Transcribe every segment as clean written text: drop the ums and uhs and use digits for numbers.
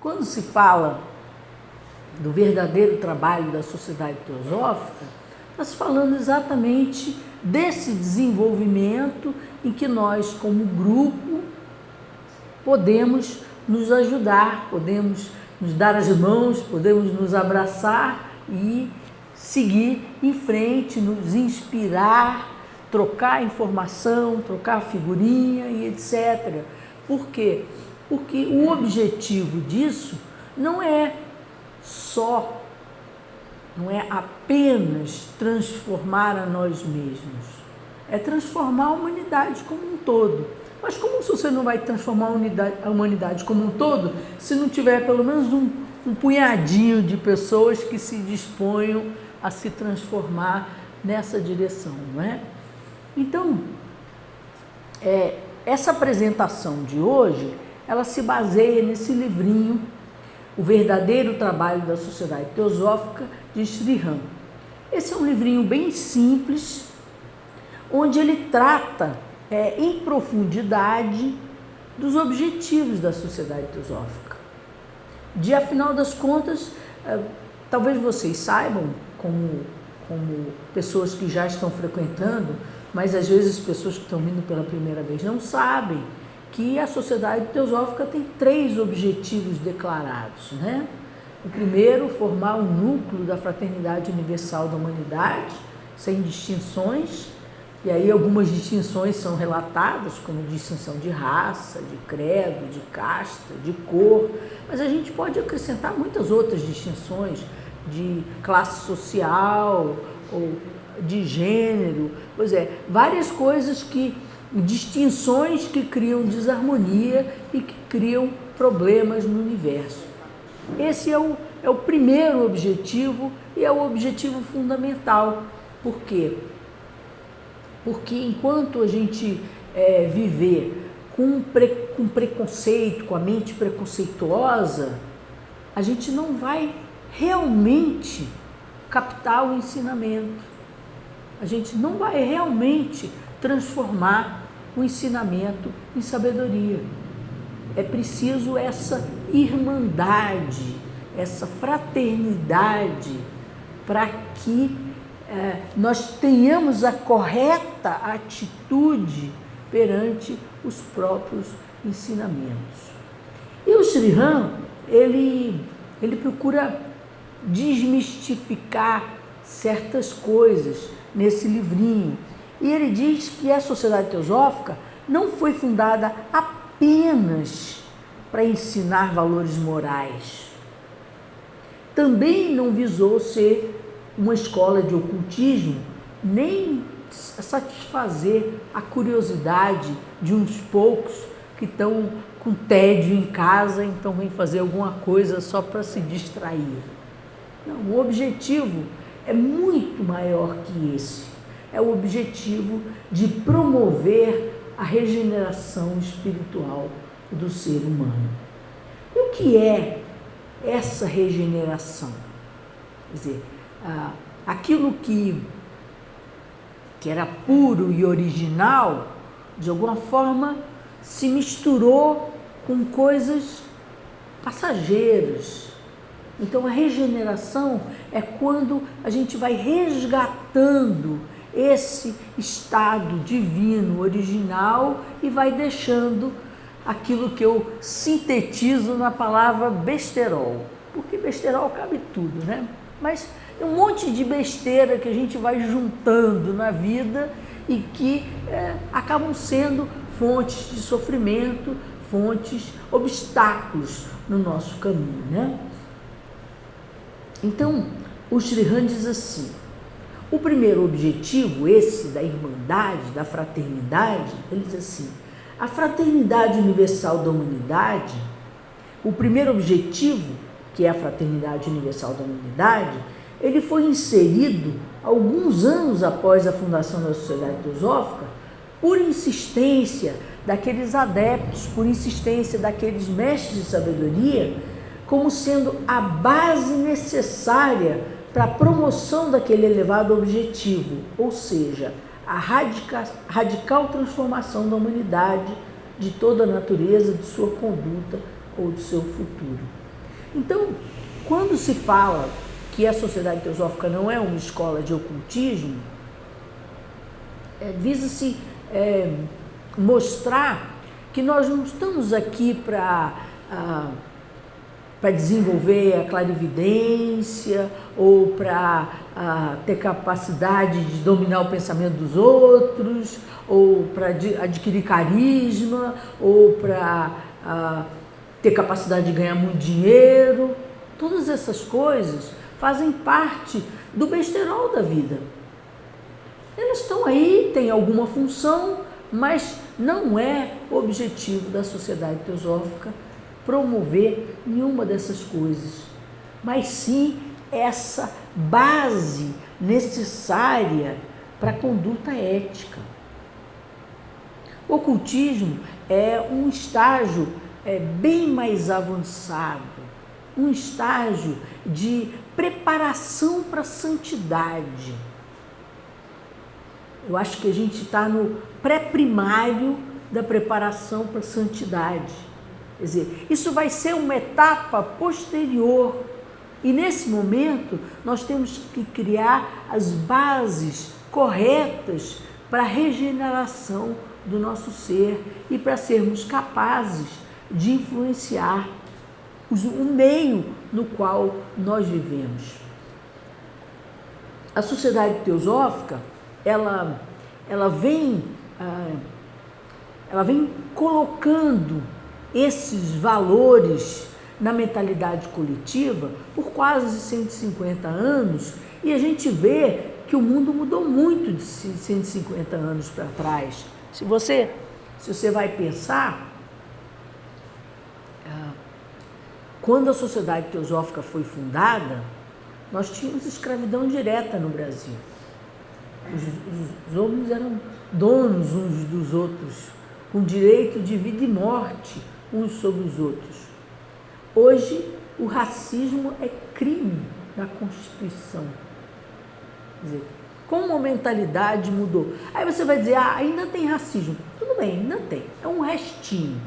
Quando se fala do verdadeiro trabalho da Sociedade Teosófica, está se falando exatamente desse desenvolvimento em que nós, como grupo, podemos nos ajudar, podemos nos dar as mãos, podemos nos abraçar e seguir em frente, nos inspirar, trocar informação, trocar figurinha e etc. Por quê? Porque o objetivo disso não é apenas transformar a nós mesmos, é transformar a humanidade como um todo. Mas como você não vai transformar a humanidade como um todo se não tiver pelo menos um punhadinho de pessoas que se disponham a se transformar nessa direção, não é? Então, essa apresentação de hoje, ela se baseia nesse livrinho, O Verdadeiro Trabalho da Sociedade Teosófica, de Sri Ram. Esse é um livrinho bem simples, onde ele trata em profundidade dos objetivos da Sociedade Teosófica. Afinal das contas, talvez vocês saibam, como pessoas que já estão frequentando, mas às vezes pessoas que estão vindo pela primeira vez não sabem que a Sociedade Teosófica tem 3 objetivos declarados, né? O primeiro, formar um núcleo da fraternidade universal da humanidade, sem distinções, e aí algumas distinções são relatadas, como distinção de raça, de credo, de casta, de cor, mas a gente pode acrescentar muitas outras distinções, de classe social, ou de gênero, várias coisas distinções que criam desarmonia e que criam problemas no universo. Esse é o primeiro objetivo e é o objetivo fundamental. Por quê? Porque enquanto a gente viver com preconceito, com a mente preconceituosa, a gente não vai realmente captar o ensinamento. A gente não vai realmente transformar o ensinamento em sabedoria. É preciso essa irmandade, essa fraternidade, para que nós tenhamos a correta atitude perante os próprios ensinamentos. E o Sri Ram, ele procura desmistificar certas coisas nesse livrinho. E ele diz que a Sociedade Teosófica não foi fundada apenas para ensinar valores morais. Também não visou ser uma escola de ocultismo, nem satisfazer a curiosidade de uns poucos que estão com tédio em casa, então vêm fazer alguma coisa só para se distrair. Não, o objetivo é muito maior que esse. É o objetivo de promover a regeneração espiritual do ser humano. E o que é essa regeneração? Quer dizer, aquilo que era puro e original, de alguma forma, se misturou com coisas passageiras. Então, a regeneração é quando a gente vai resgatando esse estado divino, original, e vai deixando aquilo que eu sintetizo na palavra besterol. Porque besterol cabe tudo, né? Mas é um monte de besteira que a gente vai juntando na vida e que acabam sendo fontes de sofrimento, obstáculos no nosso caminho, né? Então, o Sri Ram diz assim: o primeiro objetivo, esse da irmandade, da fraternidade, ele diz assim: a fraternidade universal da humanidade, o primeiro objetivo, que é a fraternidade universal da humanidade, ele foi inserido alguns anos após a fundação da Sociedade Teosófica, por insistência daqueles adeptos, por insistência daqueles mestres de sabedoria, como sendo a base necessária para a promoção daquele elevado objetivo, ou seja, a radical transformação da humanidade, de toda a natureza, de sua conduta ou do seu futuro. Então, quando se fala que a Sociedade Teosófica não é uma escola de ocultismo, visa-se mostrar que nós não estamos aqui para desenvolver a clarividência ou para ter capacidade de dominar o pensamento dos outros, ou para adquirir carisma, ou para ter capacidade de ganhar muito dinheiro. Todas essas coisas fazem parte do besterol da vida. Elas estão aí, têm alguma função, mas não é o objetivo da Sociedade Teosófica promover nenhuma dessas coisas, mas sim essa base necessária para a conduta ética. O ocultismo é um estágio bem mais avançado, um estágio de preparação para a santidade. Eu acho que a gente está no pré-primário da preparação para a santidade. Quer dizer, isso vai ser uma etapa posterior. E nesse momento, nós temos que criar as bases corretas para a regeneração do nosso ser e para sermos capazes de influenciar o meio no qual nós vivemos. A Sociedade Teosófica, ela vem colocando esses valores na mentalidade coletiva por quase 150 anos, e a gente vê que o mundo mudou muito de 150 anos para trás. Se você vai pensar, quando a Sociedade Teosófica foi fundada, nós tínhamos escravidão direta no Brasil. Os homens eram donos uns dos outros, com direito de vida e morte uns sobre os outros. Hoje, o racismo é crime na Constituição. Quer dizer, como a mentalidade mudou. Aí você vai dizer, ainda tem racismo. Tudo bem, ainda tem. É um restinho.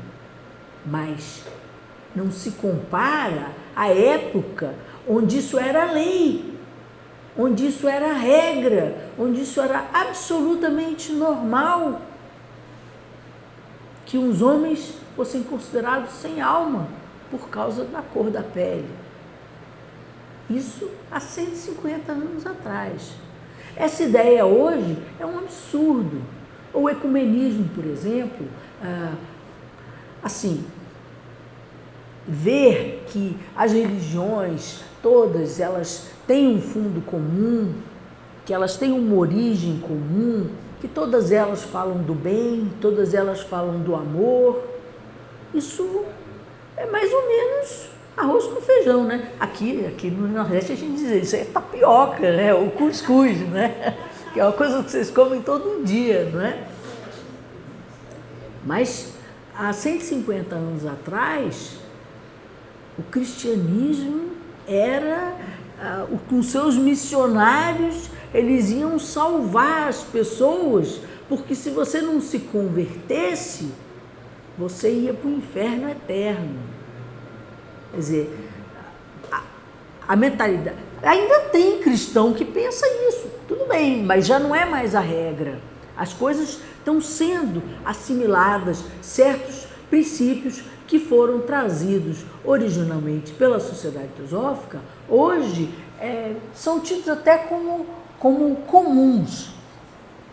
Mas não se compara à época onde isso era lei, onde isso era regra, onde isso era absolutamente normal, que os homens fossem considerados sem alma por causa da cor da pele. Isso há 150 anos atrás. Essa ideia hoje é um absurdo. O ecumenismo, por exemplo, ver que as religiões, todas elas têm um fundo comum, que elas têm uma origem comum, que todas elas falam do bem, todas elas falam do amor. Isso é mais ou menos arroz com feijão, né? Aqui no Nordeste a gente diz isso é tapioca, né? O cuscuz, né? Que é uma coisa que vocês comem todo dia, não é? Mas há 150 anos atrás, o cristianismo era, com seus missionários, eles iam salvar as pessoas, porque se você não se convertesse, você ia para o inferno eterno. Quer dizer, a mentalidade... Ainda tem cristão que pensa isso, tudo bem, mas já não é mais a regra. As coisas estão sendo assimiladas, certos princípios que foram trazidos originalmente pela Sociedade Teosófica, hoje são tidos até como comuns.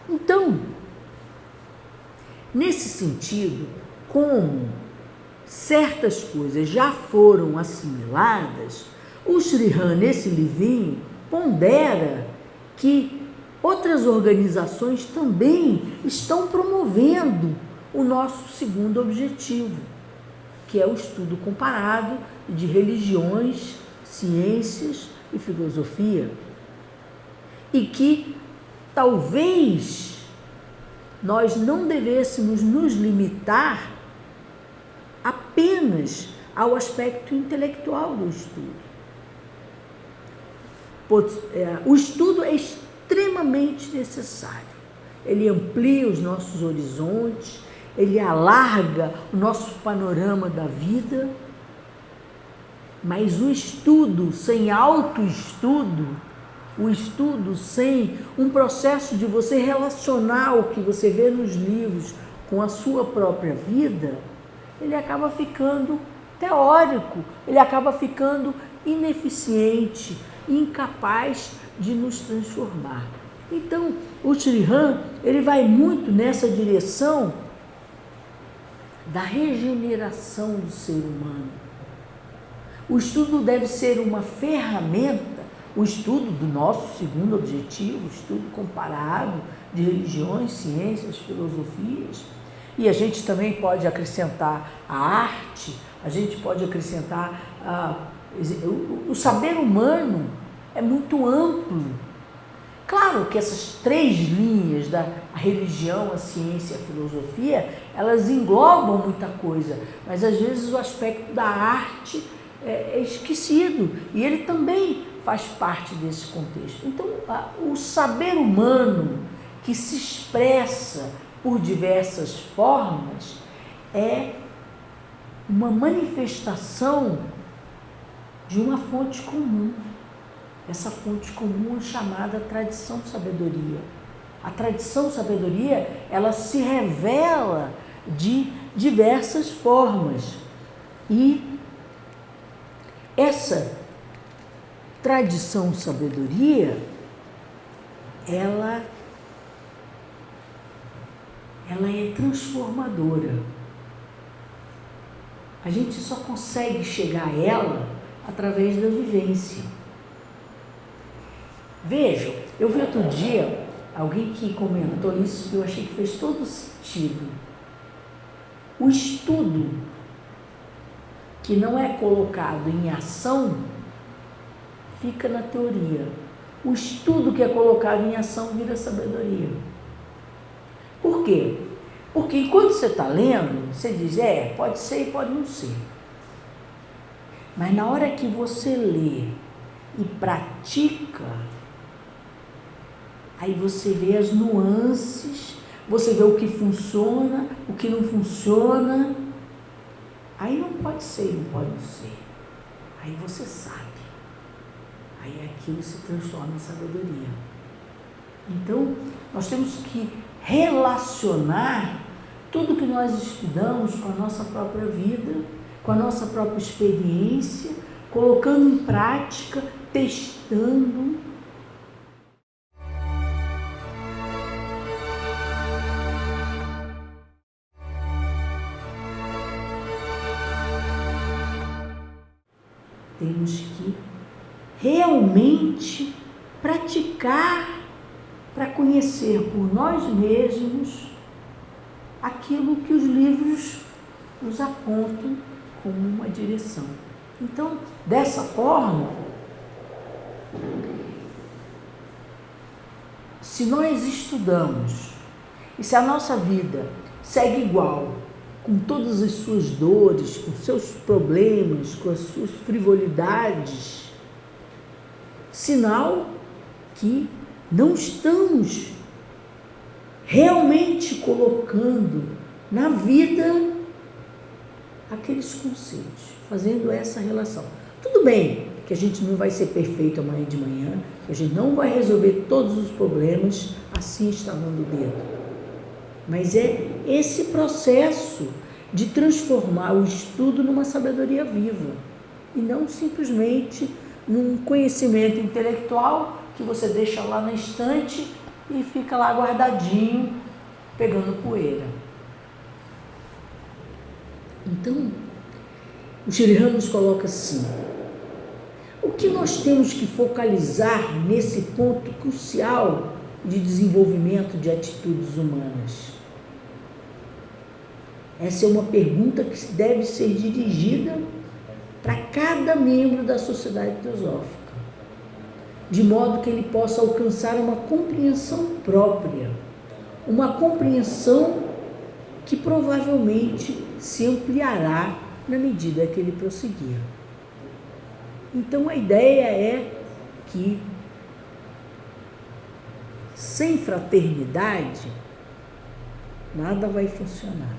Então, nesse sentido, como certas coisas já foram assimiladas, o Srihan, nesse livrinho, pondera que outras organizações também estão promovendo o nosso segundo objetivo, que é o estudo comparado de religiões, ciências e filosofia. E que talvez nós não devêssemos nos limitar apenas ao aspecto intelectual do estudo. O estudo é extremamente necessário. Ele amplia os nossos horizontes, ele alarga o nosso panorama da vida, Mas o estudo sem autoestudo, o estudo sem um processo de você relacionar o que você vê nos livros com a sua própria vida, ele acaba ficando teórico, ele acaba ficando ineficiente, incapaz de nos transformar. Então, o Sri Ram, ele vai muito nessa direção da regeneração do ser humano. O estudo deve ser uma ferramenta, o estudo do nosso segundo objetivo, o estudo comparado de religiões, ciências, filosofias, e a gente também pode acrescentar a arte, a gente pode acrescentar o saber humano é muito amplo. Claro que essas três linhas da religião, a ciência e a filosofia, elas englobam muita coisa, mas às vezes o aspecto da arte é esquecido e ele também faz parte desse contexto. Então, o saber humano que se expressa por diversas formas é uma manifestação de uma fonte comum. Essa fonte comum é chamada tradição sabedoria. A tradição sabedoria, ela se revela de diversas formas. E essa tradição sabedoria, ela é transformadora. A gente só consegue chegar a ela através da vivência. Vejam, eu vi outro dia alguém que comentou isso que eu achei que fez todo sentido. O estudo que não é colocado em ação fica na teoria. O estudo que é colocado em ação vira sabedoria. Por quê? Porque enquanto você está lendo, você diz, pode ser e pode não ser. Mas na hora que você lê e pratica, aí você vê as nuances, você vê o que funciona, o que não funciona. Aí não pode ser, não pode não ser. Aí você sabe. Aí aquilo se transforma em sabedoria. Então, nós temos que relacionar tudo que nós estudamos com a nossa própria vida, com a nossa própria experiência, colocando em prática, testando. Temos que realmente praticar para conhecer por nós mesmos aquilo que os livros nos apontam como uma direção. Então, dessa forma, se nós estudamos e se a nossa vida segue igual, com todas as suas dores, com seus problemas, com as suas frivolidades, sinal que não estamos realmente colocando na vida aqueles conceitos, fazendo essa relação. Tudo bem que a gente não vai ser perfeito amanhã de manhã, que a gente não vai resolver todos os problemas assim estalando o dedo. Mas é esse processo de transformar o estudo numa sabedoria viva e não simplesmente num conhecimento intelectual que você deixa lá na estante e fica lá guardadinho, pegando poeira. Então, o Sri Ram nos coloca assim: o que nós temos que focalizar nesse ponto crucial de desenvolvimento de atitudes humanas? Essa é uma pergunta que deve ser dirigida para cada membro da sociedade teosófica, de modo que ele possa alcançar uma compreensão própria, uma compreensão que provavelmente se ampliará na medida que ele prosseguir. Então a ideia é que sem fraternidade nada vai funcionar.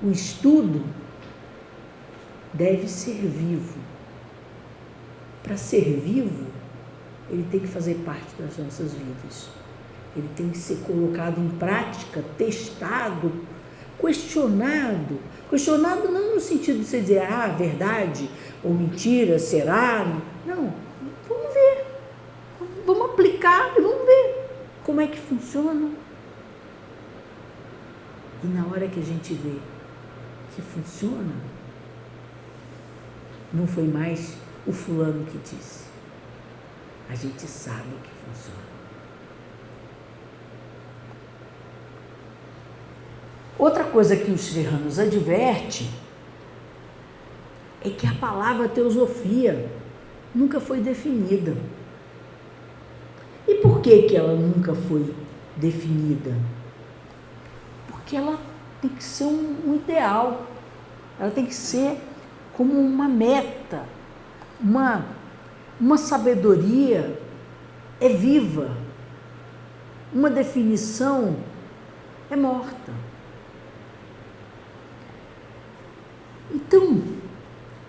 O estudo deve ser vivo. Para ser vivo, ele tem que fazer parte das nossas vidas. Ele tem que ser colocado em prática, testado, questionado. Questionado não no sentido de você dizer, verdade ou mentira, será? Não, vamos ver. Vamos aplicar e vamos ver como é que funciona. E na hora que a gente vê que funciona, não foi mais o fulano que disse. A gente sabe que funciona. Outra coisa que o Sri Ram nos adverte é que a palavra teosofia nunca foi definida. E por que ela nunca foi definida? Porque ela tem que ser um ideal, ela tem que ser como uma meta, uma sabedoria é viva, uma definição é morta. Então,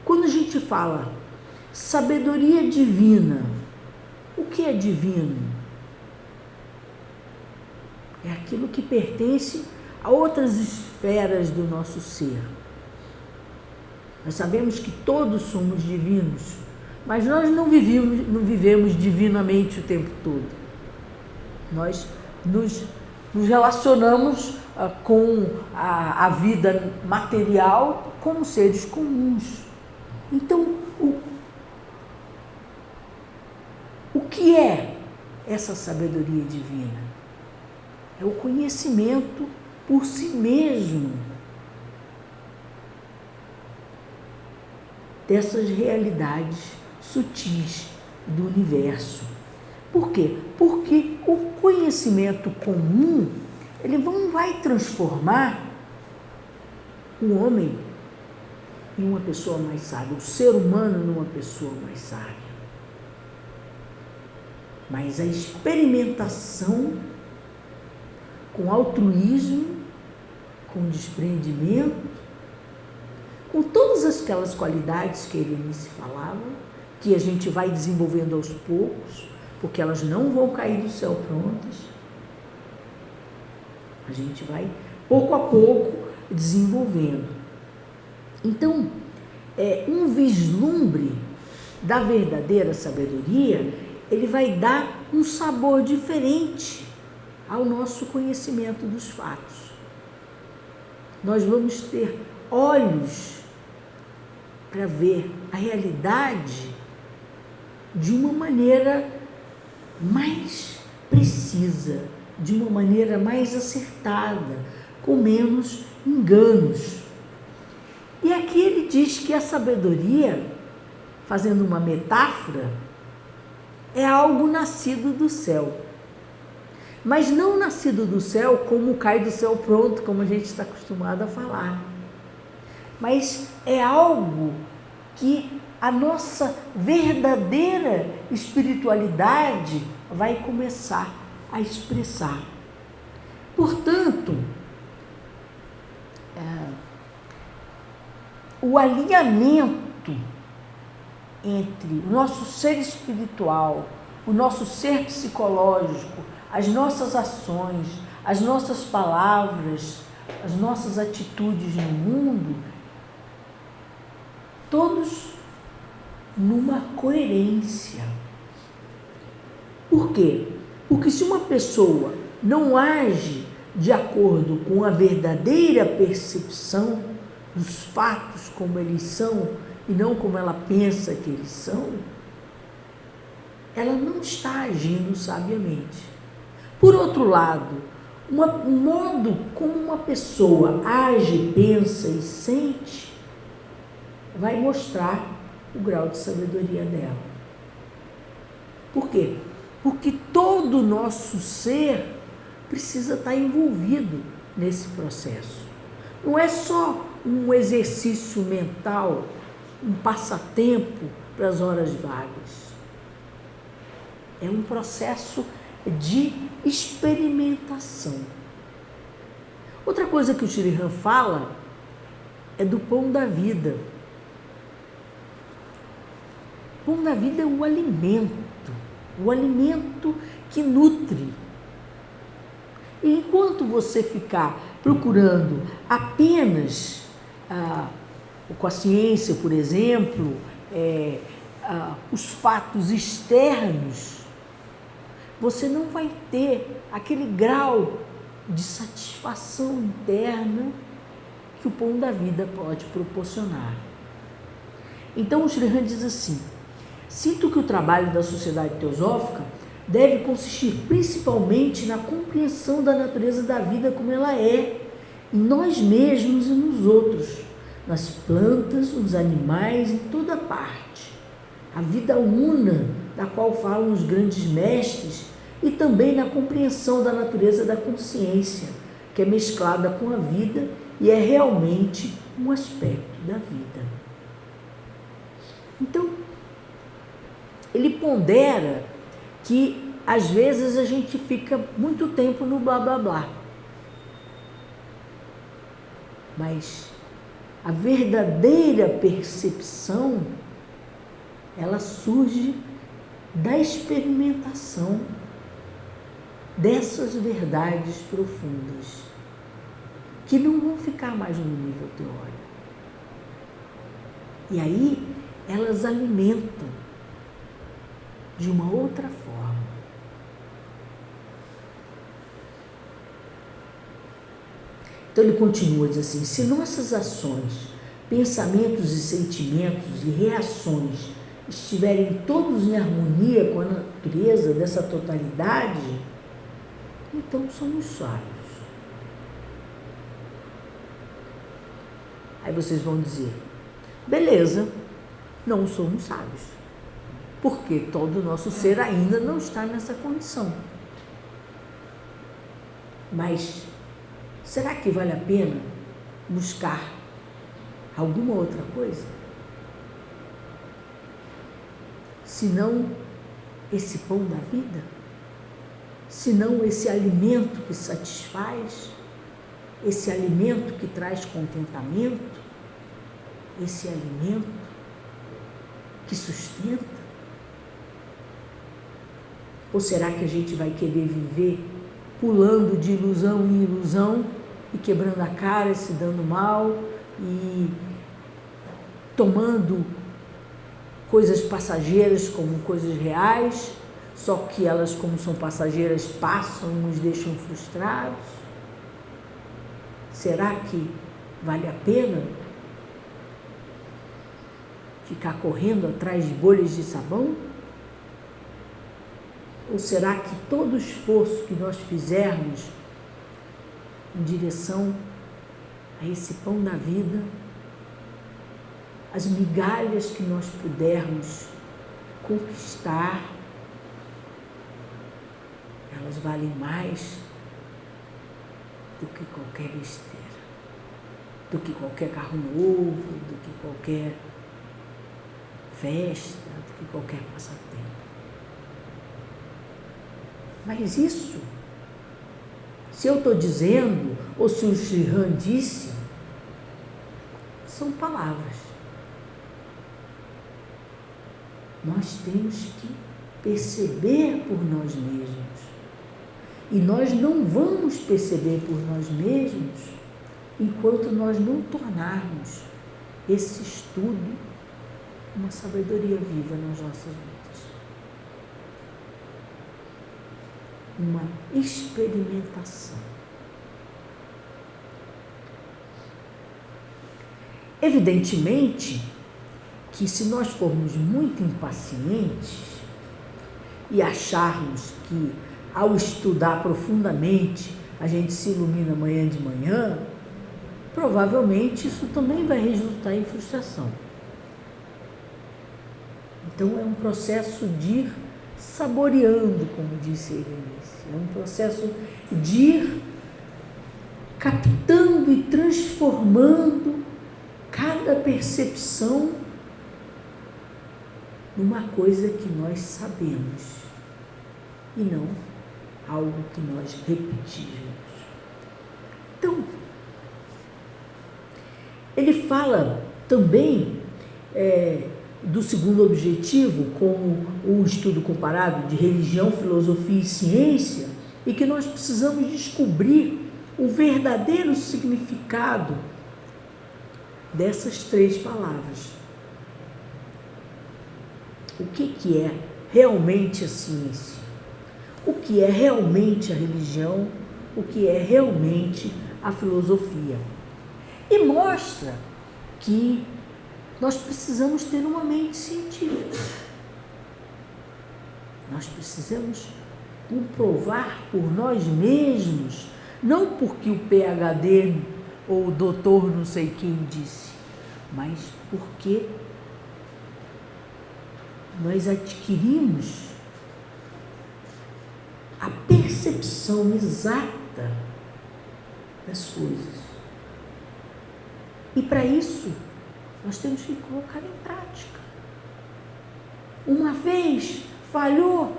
quando a gente fala sabedoria divina, o que é divino? É aquilo que pertence a outras esferas do nosso ser. Nós sabemos que todos somos divinos, mas nós não vivemos divinamente o tempo todo. Nós nos relacionamos com a vida material como seres comuns. Então, o que é essa sabedoria divina? É o conhecimento por si mesmo dessas realidades sutis do universo. Por quê? Porque o conhecimento comum, ele não vai transformar o homem em uma pessoa mais sábia, o ser humano numa pessoa mais sábia. Mas a experimentação com altruísmo, com desprendimento, com todas aquelas qualidades que Erenice falava, que a gente vai desenvolvendo aos poucos, porque elas não vão cair do céu prontas. A gente vai, pouco a pouco, desenvolvendo. Então, um vislumbre da verdadeira sabedoria, ele vai dar um sabor diferente ao nosso conhecimento dos fatos. Nós vamos ter olhos para ver a realidade de uma maneira mais precisa, de uma maneira mais acertada, com menos enganos. E aqui ele diz que a sabedoria, fazendo uma metáfora, é algo nascido do céu. Mas não nascido do céu como cai do céu pronto, como a gente está acostumado a falar. Mas é algo que a nossa verdadeira espiritualidade vai começar a expressar. Portanto, o alinhamento entre o nosso ser espiritual, o nosso ser psicológico, as nossas ações, as nossas palavras, as nossas atitudes no mundo, todos numa coerência. Por quê? Porque se uma pessoa não age de acordo com a verdadeira percepção dos fatos como eles são e não como ela pensa que eles são, ela não está agindo sabiamente. Por outro lado, o modo como uma pessoa age, pensa e sente vai mostrar o grau de sabedoria dela. Por quê? Porque todo o nosso ser precisa estar envolvido nesse processo. Não é só um exercício mental, um passatempo para as horas vagas. É um processo de experimentação. Outra coisa que o Sri Ram fala é do pão da vida. Pão da vida é o alimento que nutre. E enquanto você ficar procurando apenas com a ciência, por exemplo, os fatos externos, você não vai ter aquele grau de satisfação interna que o pão da vida pode proporcionar. Então o Sri Ram diz assim: sinto que o trabalho da Sociedade Teosófica deve consistir principalmente na compreensão da natureza da vida como ela é, em nós mesmos e nos outros, nas plantas, nos animais, em toda parte. A vida una, da qual falam os grandes mestres, e também na compreensão da natureza da consciência, que é mesclada com a vida e é realmente um aspecto da vida. Então, ele pondera que às vezes a gente fica muito tempo no blá blá blá. Mas a verdadeira percepção, ela surge da experimentação dessas verdades profundas, que não vão ficar mais no nível teórico. E aí elas alimentam de uma outra forma. Então ele continua, diz assim: se nossas ações, pensamentos e sentimentos e reações estiverem todos em harmonia com a natureza dessa totalidade, então somos sábios. Aí vocês vão dizer: beleza, não somos sábios, porque todo o nosso ser ainda não está nessa condição. Mas será que vale a pena buscar alguma outra coisa? Senão esse pão da vida? Senão esse alimento que satisfaz? Esse alimento que traz contentamento? Esse alimento que sustenta? Ou será que a gente vai querer viver pulando de ilusão em ilusão e quebrando a cara e se dando mal e tomando coisas passageiras como coisas reais, só que elas, como são passageiras, passam e nos deixam frustrados? Será que vale a pena ficar correndo atrás de bolhas de sabão? Ou será que todo o esforço que nós fizermos em direção a esse pão da vida, as migalhas que nós pudermos conquistar, elas valem mais do que qualquer besteira, do que qualquer carro novo, do que qualquer festa, do que qualquer passatempo. Mas isso, se eu estou dizendo, ou se o Sri Ram disse, são palavras. Nós temos que perceber por nós mesmos. E nós não vamos perceber por nós mesmos enquanto nós não tornarmos esse estudo uma sabedoria viva nas nossas vidas. Uma experimentação. Evidentemente que se nós formos muito impacientes e acharmos que ao estudar profundamente a gente se ilumina amanhã de manhã, provavelmente isso também vai resultar em frustração. Então é um processo de ir saboreando, como disse Eunice, é um processo de ir captando e transformando cada percepção numa coisa que nós sabemos e não algo que nós repetimos. Então, ele fala também do segundo objetivo, como o estudo comparado de religião, filosofia e ciência, e que nós precisamos descobrir o verdadeiro significado dessas três palavras. O que é realmente a ciência? O que é realmente a religião? O que é realmente a filosofia? E mostra que nós precisamos ter uma mente científica. Nós precisamos comprovar por nós mesmos, não porque o PhD ou o doutor não sei quem disse, mas porque nós adquirimos a percepção exata das coisas. E para isso, nós temos que colocar em prática. Uma vez falhou,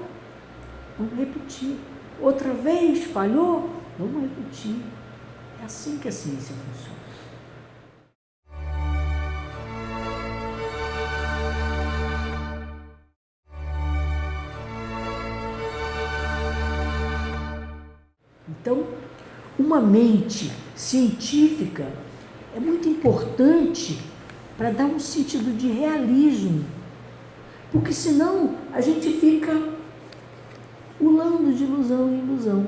vamos repetir. Outra vez falhou, vamos repetir. É assim que a ciência funciona. Então, uma mente científica é muito importante para dar um sentido de realismo, porque senão a gente fica pulando de ilusão em ilusão,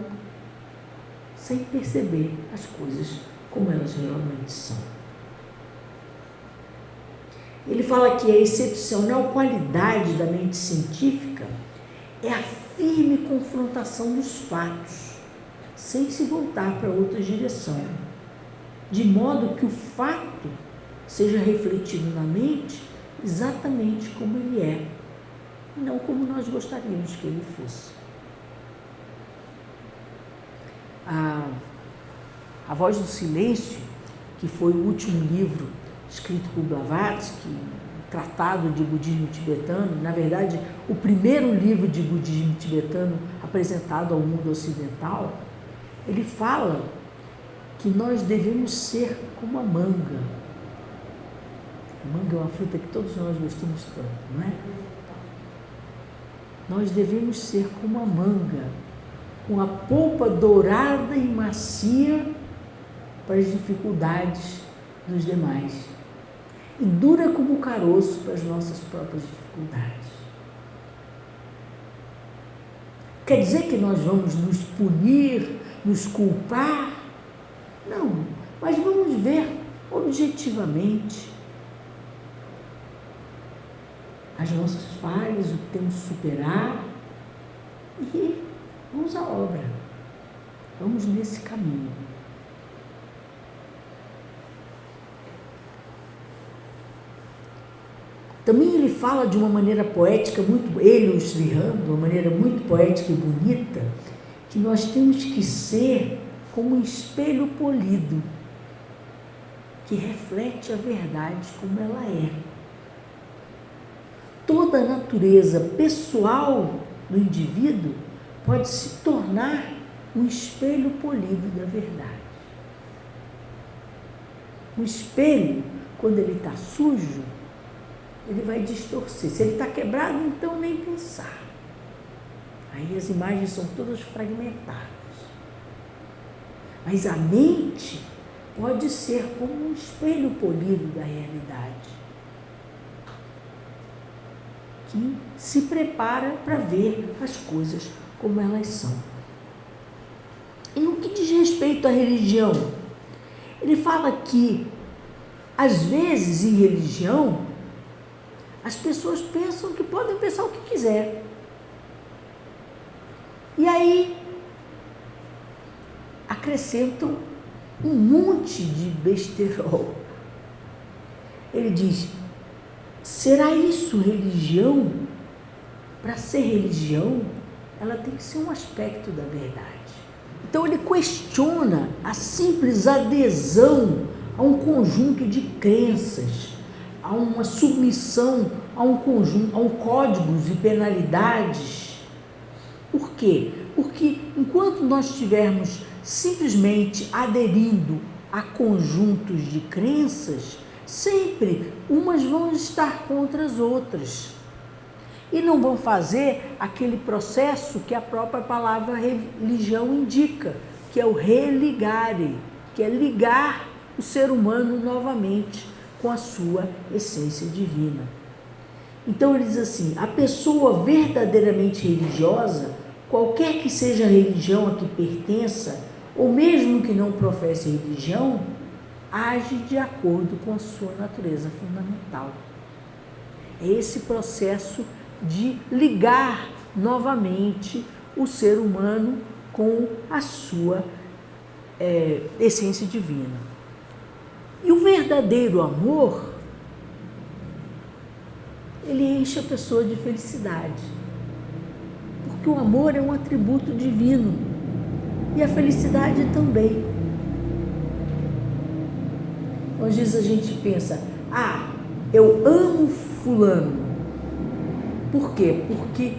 sem perceber as coisas como elas realmente são. Ele fala que a excepcional qualidade da mente científica é a firme confrontação dos fatos, sem se voltar para outra direção, de modo que o fato seja refletido na mente exatamente como ele é, e não como nós gostaríamos que ele fosse. A Voz do Silêncio, que foi o último livro escrito por Blavatsky, tratado de budismo tibetano, na verdade, o primeiro livro de budismo tibetano apresentado ao mundo ocidental, ele fala que nós devemos ser como a manga. A manga é uma fruta que todos nós gostamos tanto, não é? Nós devemos ser como a manga, com a polpa dourada e macia para as dificuldades dos demais, e dura como o caroço para as nossas próprias dificuldades. Quer dizer que nós vamos nos punir, nos culpar? Não, mas vamos ver objetivamente as nossas falhas, o que temos que superar, e vamos à obra. Vamos nesse caminho. Também ele fala de uma maneira poética, ele, o Sriram, de uma maneira muito poética e bonita, que nós temos que ser como um espelho polido, que reflete a verdade como ela é. Toda a natureza pessoal do indivíduo pode se tornar um espelho polido da verdade. O espelho, quando ele está sujo, ele vai distorcer. Se ele está quebrado, então nem pensar. Aí as imagens são todas fragmentadas. Mas a mente pode ser como um espelho polido da realidade, que se prepara para ver as coisas como elas são. E no que diz respeito à religião, ele fala que, às vezes, em religião, as pessoas pensam que podem pensar o que quiser. E aí acrescentam um monte de besterol. Ele diz: será isso religião? Para ser religião, ela tem que ser um aspecto da verdade. Então ele questiona a simples adesão a um conjunto de crenças, a uma submissão a um conjunto, a um códigos e penalidades. Por quê? Porque enquanto nós estivermos simplesmente aderindo a conjuntos de crenças, Sempre umas vão estar contra as outras e não vão fazer aquele processo que a própria palavra religião indica, que é o religare, que é ligar o ser humano novamente com a sua essência divina. Então ele diz assim, a pessoa verdadeiramente religiosa, qualquer que seja a religião a que pertença, ou mesmo que não professe religião, age de acordo com a sua natureza fundamental. É esse processo de ligar novamente o ser humano com a sua essência divina. E o verdadeiro amor, ele enche a pessoa de felicidade. Porque o amor é um atributo divino e a felicidade também. Às vezes a gente pensa, eu amo fulano. Por quê? Porque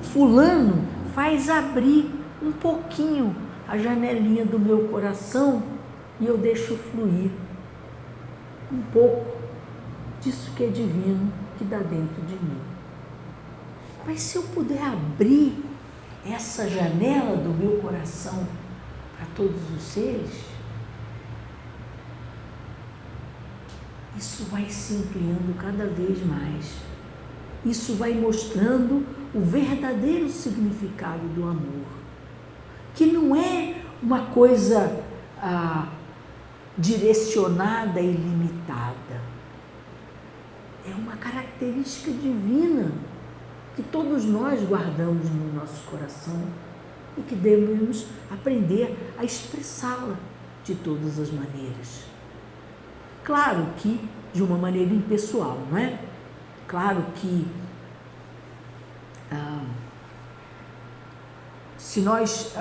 fulano faz abrir um pouquinho a janelinha do meu coração e eu deixo fluir um pouco disso que é divino, que dá dentro de mim. Mas se eu puder abrir essa janela do meu coração para todos os seres, isso vai se ampliando cada vez mais. Isso vai mostrando o verdadeiro significado do amor, que não é uma coisa direcionada e limitada. É uma característica divina que todos nós guardamos no nosso coração e que devemos aprender a expressá-la de todas as maneiras. Claro que de uma maneira impessoal, não é? Claro que se nós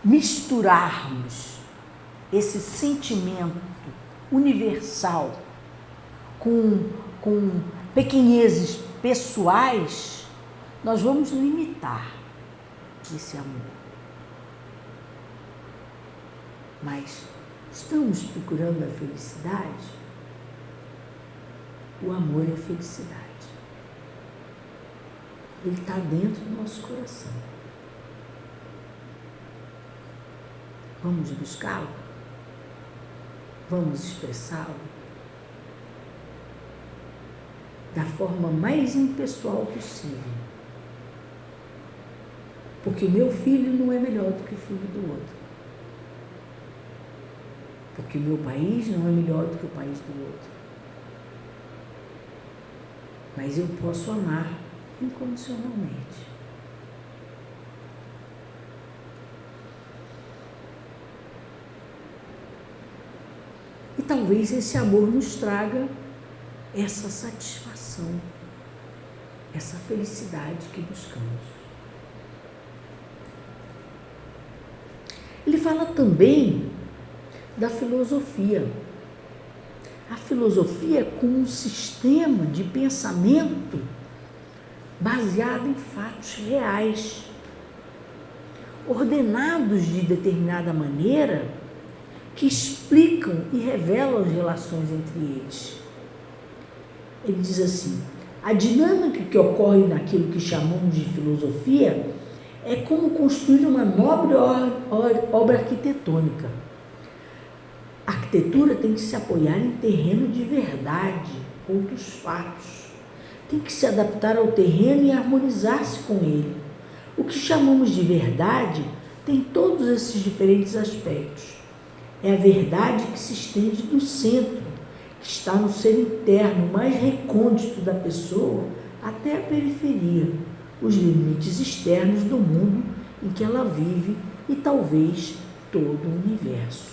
misturarmos esse sentimento universal com pequenezes pessoais, nós vamos limitar esse amor. Mas estamos procurando a felicidade? O amor é a felicidade. Ele está dentro do nosso coração. Vamos buscá-lo? Vamos expressá-lo? Da forma mais impessoal possível. Porque o meu filho não é melhor do que o filho do outro. Porque o meu país não é melhor do que o país do outro. Mas eu posso amar incondicionalmente. E talvez esse amor nos traga essa satisfação, essa felicidade que buscamos. Ele fala também da filosofia. A filosofia é como um sistema de pensamento baseado em fatos reais, ordenados de determinada maneira, que explicam e revelam as relações entre eles. Ele diz assim, a dinâmica que ocorre naquilo que chamamos de filosofia é como construir uma nobre obra arquitetônica. A arquitetura tem que se apoiar em terreno de verdade, outros fatos. Tem que se adaptar ao terreno e harmonizar-se com ele. O que chamamos de verdade tem todos esses diferentes aspectos. É a verdade que se estende do centro, que está no ser interno, mais recôndito da pessoa, até a periferia, os limites externos do mundo em que ela vive e talvez todo o universo.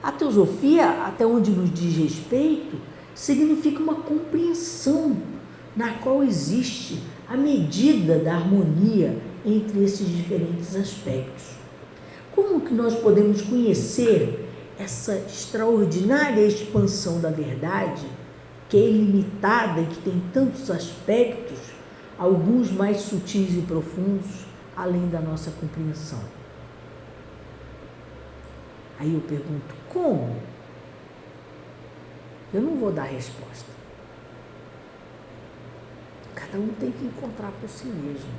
A teosofia, até onde nos diz respeito, significa uma compreensão na qual existe a medida da harmonia entre esses diferentes aspectos. Como que nós podemos conhecer essa extraordinária expansão da verdade, que é ilimitada e que tem tantos aspectos, alguns mais sutis e profundos, além da nossa compreensão? Aí eu pergunto, como? Eu não vou dar resposta. Cada um tem que encontrar por si mesmo.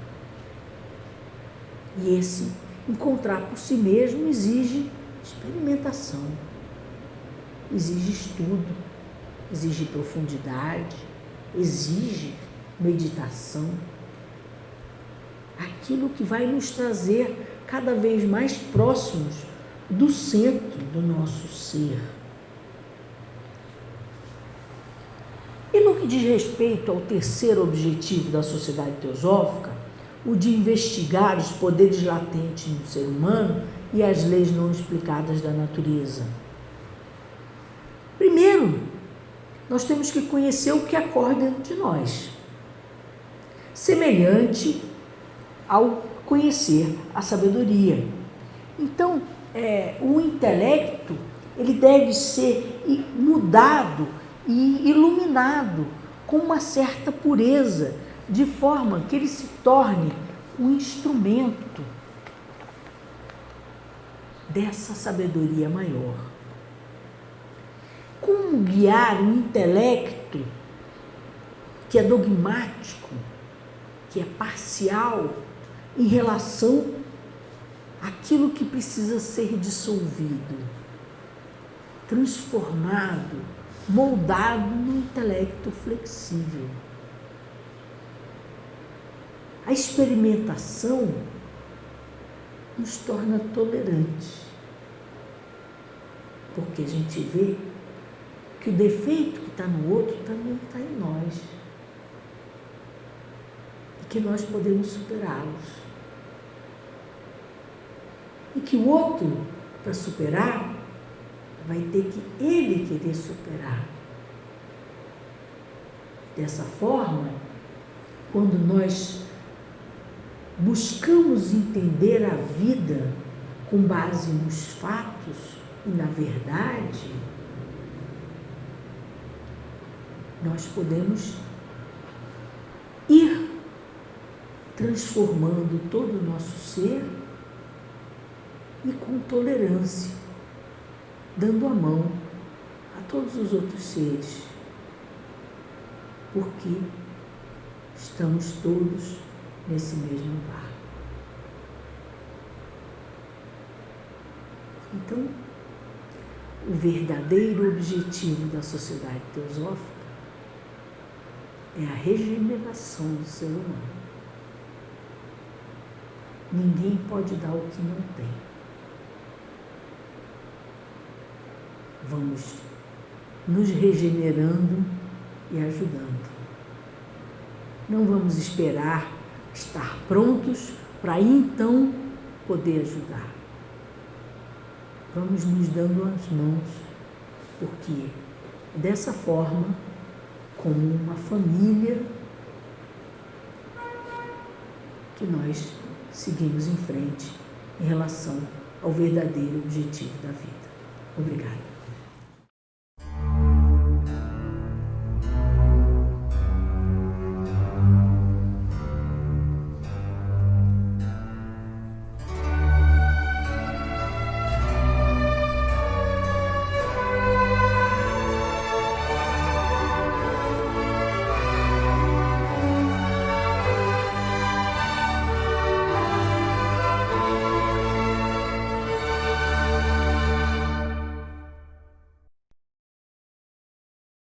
E esse encontrar por si mesmo exige experimentação, exige estudo, exige profundidade, exige meditação. Aquilo que vai nos trazer cada vez mais próximos do centro do nosso ser. E no que diz respeito ao terceiro objetivo da Sociedade Teosófica, o de investigar os poderes latentes no ser humano e as leis não explicadas da natureza. Primeiro, nós temos que conhecer o que ocorre dentro de nós, semelhante ao conhecer a sabedoria. Então, o intelecto, ele deve ser mudado e iluminado com uma certa pureza, de forma que ele se torne um instrumento dessa sabedoria maior. Como guiar um intelecto que é dogmático, que é parcial em relação àquilo que precisa ser dissolvido, transformado, moldado no intelecto flexível? A experimentação nos torna tolerantes, porque a gente vê que o defeito que está no outro também está em nós e que nós podemos superá-los. E que o outro, para superar, vai ter que ele querer superar. Dessa forma, quando nós buscamos entender a vida com base nos fatos e na verdade, nós podemos ir transformando todo o nosso ser e com tolerância, dando a mão a todos os outros seres, porque estamos todos nesse mesmo barco. Então, o verdadeiro objetivo da Sociedade Teosófica é a regeneração do ser humano. Ninguém pode dar o que não tem. Vamos nos regenerando e ajudando. Não vamos esperar estar prontos para então poder ajudar. Vamos nos dando as mãos, porque dessa forma, como uma família, que nós seguimos em frente em relação ao verdadeiro objetivo da vida. Obrigada.